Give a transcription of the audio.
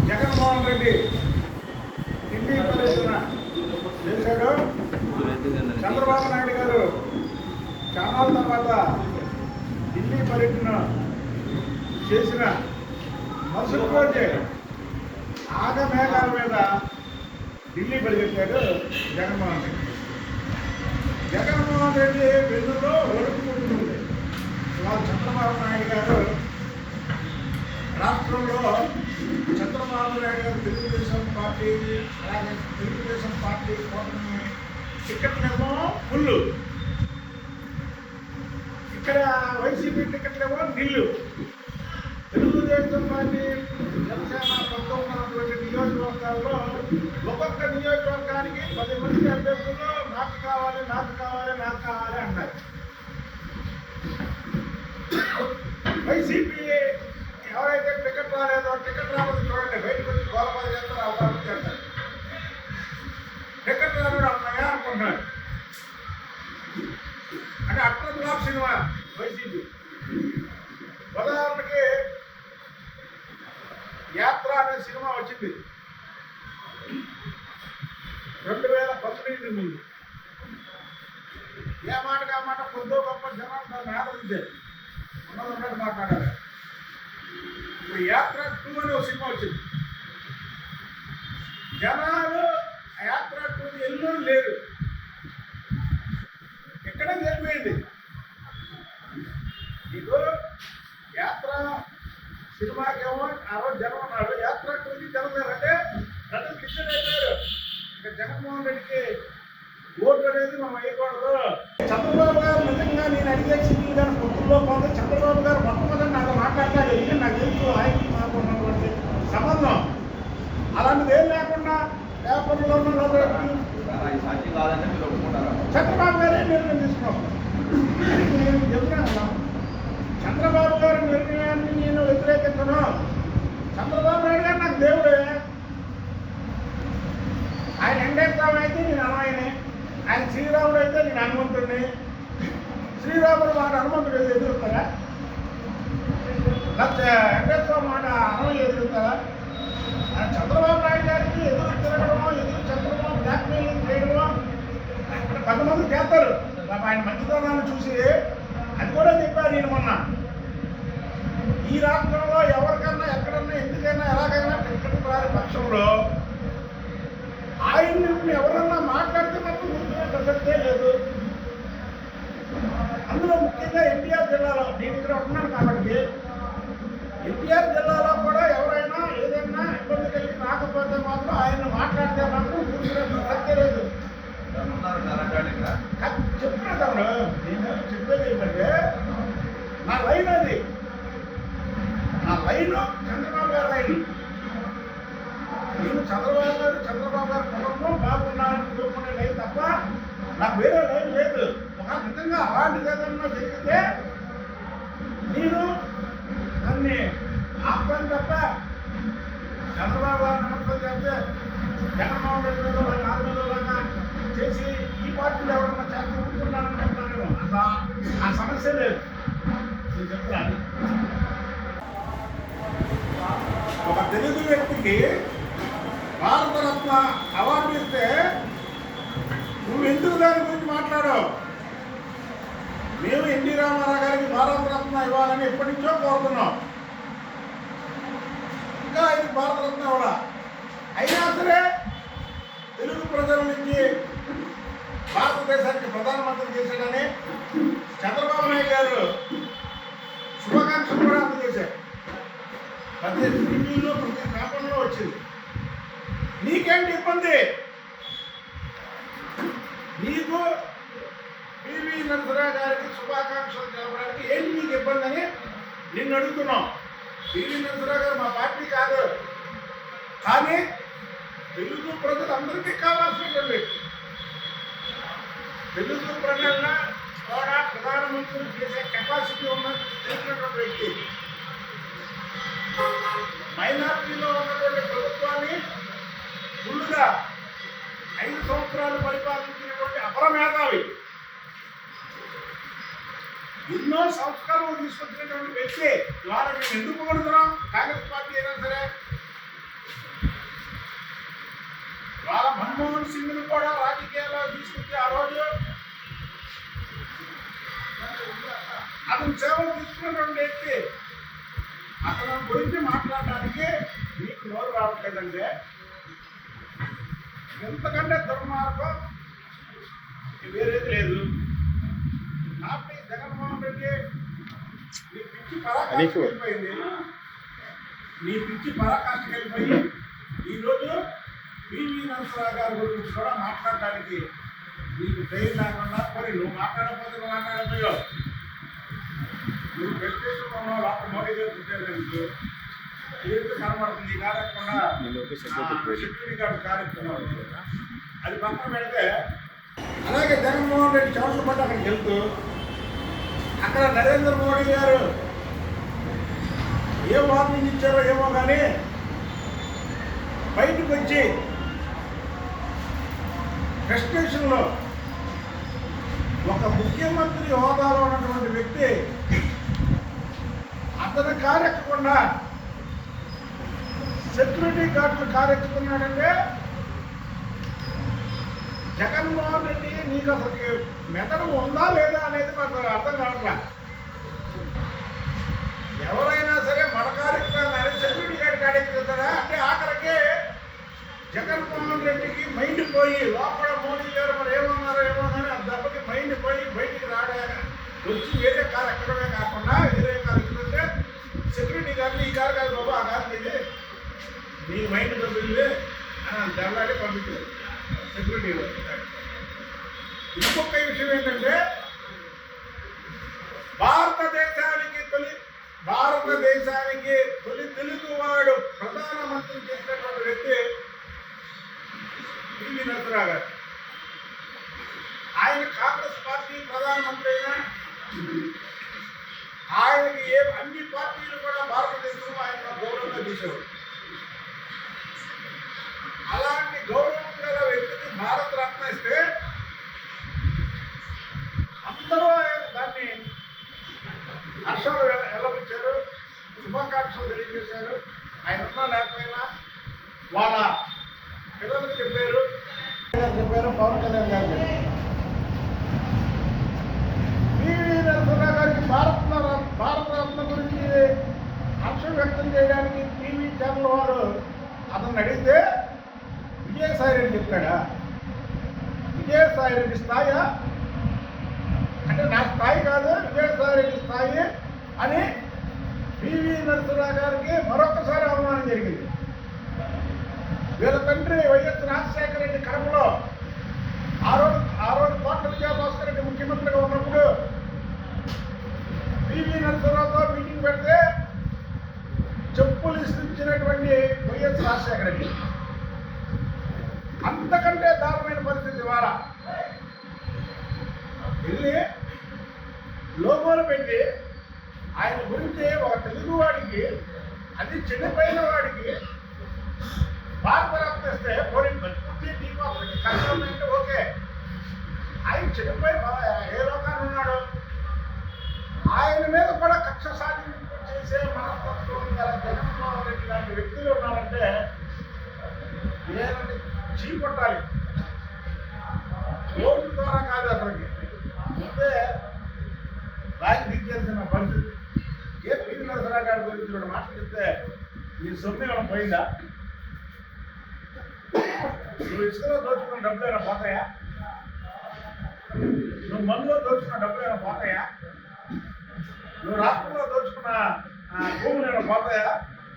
జగన్మోహన్ రెడ్డి ఢిల్లీ పర్యటన చేశాడు. చంద్రబాబు నాయుడు గారు చాలా తర్వాత ఢిల్లీ పర్యటన చేసిన మరుసటి రోజే ఆగమేఘాల మీద ఢిల్లీ పరిగెత్తాడు జగన్మోహన్ రెడ్డి. జగన్మోహన్ రెడ్డి వెన్నులో ఓడిపోతుంది. వాళ్ళు చంద్రబాబు నాయుడు గారు రాష్ట్రంలో చంద్రబాబు నాయుడు గారు తెలుగుదేశం పార్టీ అలాగే తెలుగుదేశం పార్టీ కూటమి టికెట్లేమో ఫుల్, ఇక్కడ వైసీపీ టికెట్లేమో నిల్లు. తెలుగుదేశం పార్టీ జనసేన ప్రభుత్వం ఉన్నటువంటి నియోజకవర్గాల్లో ఒక్కొక్క నియోజకవర్గానికి 10 మంది అభ్యర్థులు నాకు కావాలి నాకు కావాలి నాకు కావాలి అన్నారు. వైసీపీ ఎవరైతే టికెట్ రాలేదో టికెట్ రావద్దు చూడండి, బయటకు వచ్చి గోలపాలు చేస్తారు, అవకాశం చేస్తారు. టికెట్ రాడు అన్నగా అనుకుంటున్నాడు. అంటే అట్లా బ్లాక్ సినిమా వైసీపీ. ఉదాహరణకి యాత్ర అనే సినిమా వచ్చింది 2019 ముందు. ఏ మాటగా మాట కొద్దో గొప్ప జనాలు దాన్ని ఆదరించారు, ఉన్నది మాట్లాడాలి. ఇప్పుడు యాత్ర 2 అనే ఒక సినిమా వచ్చింది. జనాలు యాత్ర 2 ఎన్నో లేరు, ఎక్కడే జరిపోయింది. నీకు యాత్ర సినిమాకేమో ఆ రోజు జనం ఉన్నాడు, యాత్ర 2కి జనం లేరు. అంటే ప్రజలు కిషన్ అయిపోయారు. ఇక జగన్మోహన్ రెడ్డికి ఓటు అనేది మనం వేయకూడదు. చంద్రబాబు గారు నిజంగా నేను అడిగే సీట్లు కానీ పొత్తుల్లో పోతే చంద్రబాబు గారు మొట్టమొదటి నాతో మాట్లాడతాడు. ఇది నాకు తెలుసు, ఆయనకి నాకు ఉన్నటువంటి సంబంధం. అలాంటిది ఏం లేకుండా పేపర్లో చంద్రబాబు గారే నిర్ణయం తీసుకోవాలి. నేను చెప్తాను, చంద్రబాబు గారి నిర్ణయాన్ని నేను వ్యతిరేకించను. చంద్రబాబు నాయుడు గారు నాకు దేవుడే. ఆయన వెంకటేశ్వరరావు అయితే నేను అమ్మాయిని, ఆయన శ్రీరాముడు అయితే నేను హనుమంతుడిని. శ్రీరాముడు మాట హనుమంతుడు ఎదురుతారా? వెంకటేశ్వరరావు మాట అమ్మాయి ఎదురుతారా? చంద్రబాబు నాయుడు గారికి ఎదురు తిరగడమో ఎదురు చెప్పడమో బ్లాక్మెయిలింగ్ చేయడమో 10 మంది చేస్తారు. ఆయన మంచితనాన్ని చూసి అది కూడా చెప్పారు. నేను మొన్న ఈ రాష్ట్రంలో ఎవరికన్నా ఎక్కడన్నా ఎందుకైనా ఎలాగైనా టికెట్ రాని పక్షంలో ఆయన్ని ఎవరన్నా మాట్లాడితే మాత్రం ముందుగా ప్రసక్తే లేదు. అందులో ముఖ్యంగా ఎన్టీఆర్ జిల్లాలో నేను ఇక్కడ ఉంటున్నాను కాబట్టి ఎన్టీఆర్ జిల్లాలో కూడా ఎవరైనా ఏదైనా ఇబ్బంది కలిగి రాకపోతే మాత్రం ఆయన మాట్లాడితే మాత్రం ముందుగా ప్రసక్తే లేదు. చెప్తున్నా తమ్ముడు, నేను చెప్పేది ఏంటంటే నా లైన్ అది, నా లైన్ చంద్రబాబు గారి లైన్. నేను చంద్రబాబు గారు కుటుంబం బాగున్నారని కోరుకునే లైన్ తప్ప నాకు వేరే లైన్ లేదు. ఒక నిజంగా అలాంటిది ఏదన్నా జరిగితే నేను దాన్ని ఆపాను తప్ప చంద్రబాబు గారు నమ్మకం చేస్తే జగన్మోహన్ రెడ్డి లాగా చేసి ఈ పార్టీలో ఎవరన్నా చేస్తున్నాను ఆ సమస్య లేదు. నేను చెప్తాను, ఒక తెలుగు వ్యక్తికి భారతరత్న అవార్డు ఇస్తే నువ్వు ఎందుకు దాని గురించి మాట్లాడావు? మేము ఎన్టీ రామారావు గారికి భారతరత్న ఇవ్వాలని ఎప్పటి నుంచో కోరుతున్నాం. ఇంకా ఇది భారతరత్న ఇవ్వాలా? అయినా సరే తెలుగు ప్రజల నుంచి భారతదేశానికి ప్రధానమంత్రి చేశాడని చంద్రబాబు నాయుడు గారు శుభాకాంక్షలు కూడా అందజేశారు. ప్రతి టీవీలో ప్రతి పేపర్లో వచ్చింది. నీకేంటి ఇబ్బంది? నీకు పివి నరసింహరావు గారికి శుభాకాంక్షలు తెలపడానికి ఏంటి నీకు ఇబ్బంది అని నిన్ను అడుగుతున్నాం. పివి నరసింహరావు గారు మా పార్టీ కాదు, కానీ తెలుగు ప్రజలందరికీ కావాల్సినటువంటి వ్యక్తి. తెలుగు ప్రజలను కూడా ప్రధానమంత్రి చేసే కెపాసిటీ ఉన్నది తెలిసినటువంటి వ్యక్తి. మైనారిటీలో ఉన్నటువంటి ప్రభుత్వాన్ని ఫుల్గా 5 సంవత్సరాలు పరిపాలించినటువంటి అపరమేధావి, ఎన్నో సంస్కారాలు తీసుకొచ్చినటువంటి వ్యక్తి ద్వారా మేము ఎందుకు కొడుతున్నాం? కాంగ్రెస్ పార్టీ అయినా సరే గురించి మాట్లాడడానికి మీకు నోరు రావట్లేదంటే ఎంతకంటే దుర్మార్గం వేరేది లేదు. కాబట్టి జగన్మోహన్ రెడ్డి నీ పిచ్చి పరాకాష్ఠకి వెళ్ళిపోయింది. నీ పిచ్చి పరాకాష్ఠకి వెళ్ళిపోయి ఈరోజు పివి నరసింహరావు గారి గురించి కూడా మాట్లాడడానికి నీకు ధైర్యం లేకుండా మరి నువ్వు మాట్లాడకపోతే నువ్వు మాట్లాడకపోయావు. నువ్వు ప్రెస్టేషన్ ఉన్నావు డాక్టర్ మోడీ గారు చూసేదానికి ఏది కనబడుతుంది. ఈ కార్యక్రమం సెక్యూరిటీ గార్డు కార్యక్రమం అది పక్కన పెడితే అలాగే జగన్మోహన్ రెడ్డి చోట్ల పట్టి అక్కడికి వెళ్తూ అక్కడ నరేంద్ర మోడీ గారు ఏ వార్నింగ్ ఇచ్చారో ఏమో కానీ బయటకు వచ్చి ప్రెస్టేషన్లో ఒక ముఖ్యమంత్రి హోదాలో ఉన్నటువంటి వ్యక్తి అతని కారెక్కకుండా సెక్యూరిటీ గార్డులు కారెక్కుతున్నాడంటే జగన్మోహన్ రెడ్డి నీకు అసలు మెదడు ఉందా లేదా అనేది నాకు అర్థం కావట్లా. ఎవరైనా సరే మన కార్యక్రమాన్ని సెక్యూరిటీ గార్డు కాడెక్కుతారా అంటే ఆఖరికి జగన్మోహన్ రెడ్డికి మైండ్ పోయి లోపల మోడీ గారు మరి ఏమన్నారో ఏమో కానీ ఆ దెబ్బకి మైండ్ పోయి బయటికి వచ్చి వేరే కారు ఎక్కడమే కాకుండా వేరే కారు ఎక్కుతుంటే సెక్యూరిటీ గార్డులు ఈ కారు కాదు బాబు ఆ కారు ఇది నీ మైండ్ దొబ్బింది అని దెబ్బలాడి పంపించారు సెక్యూరిటీ. ఇంకొక విషయం ఏంటంటే భారతదేశానికి తొలి తెలుగువాడు ప్రధానమంత్రి చేసినటువంటి వ్యక్తి పివి నరసింహరావు గారు. ఆయన కాంగ్రెస్ పార్టీ ప్రధానమంత్రి అయినా ఆయనకి అన్ని పార్టీలు కూడా భారతదేశంలో ఆయన గౌరవంగా తీసేవారు. అలాంటి గౌరవం గల వ్యక్తికి భారత రత్న ఇస్తే అందరూ దాన్ని హర్షాలు వెల్లపించారు, శుభాకాంక్షలు తెలియజేశారు. ఆయన ఉన్నా లేకపోయినా వాళ్ళ పిల్లలకు చెప్పారు, పవన్ కళ్యాణ్ గారు పివి నరసింహరావు గారికి భారతరత్న గురించి హర్షం వ్యక్తం చేయడానికి టీవీ ఛానల్ వారు అతను అడిగితే విజయసాయిరెడ్డి చెప్పాడా? విజయసాయిరెడ్డి స్థాయి అంటే నా స్థాయి కాదు విజయసాయిరెడ్డి స్థాయి అని పివి నరసింహరావు గారికి మరొకసారి అవమానం జరిగింది. వీళ్ళ తండ్రి వైఎస్ రాజశేఖర రెడ్డి కడపలో ఆ రోజు కోట్ల విజయభాస్కర్ రెడ్డి ముఖ్యమంత్రిగా ఉన్నప్పుడు పివి నరసింహరావుతో మీటింగ్ పెడితే చెప్పులు ఇచ్చినటువంటి వైఎస్ రాజశేఖర రెడ్డి అంతకంటే దారుణమైన పరిస్థితి ద్వారా వెళ్ళి లోగోలు పెట్టి ఆయన గురించి ఒక తెలుగువాడికి అది చనిపోయిన వాడికి భారతరత్న ఇస్తే కష్టం అంటే ఓకే. ఆయన చనిపోయి ఏ లోకాన్ని ఉన్నాడు, ఆయన మీద కూడా కక్ష సాధింపు చేసే మనస్తత్వం గల జగన్మోహన్ రెడ్డి లాంటి వ్యక్తులు ఉన్నారంటే ఏదంటే చీకొట్టాలి. ఓటు ద్వారా కాదు అసలుకి ముందే రాయి దిగ్గేసిన పరిస్థితి. ఏ పివి నరసింహరావు గారి గురించి రెండు మాటలు చెప్తే నీ సొమ్ము ఏమైనా పోయిందా? నువ్వు ఇసుకలో దోచుకున్న డబ్బులు ఏమైనా పోతాయా? నువ్వు మందులో దోచుకున్న డబ్బులు ఏమైనా పోతాయా? నువ్వు రాష్ట్రంలో దోచుకున్న భూములు ఏమైనా పోతాయా?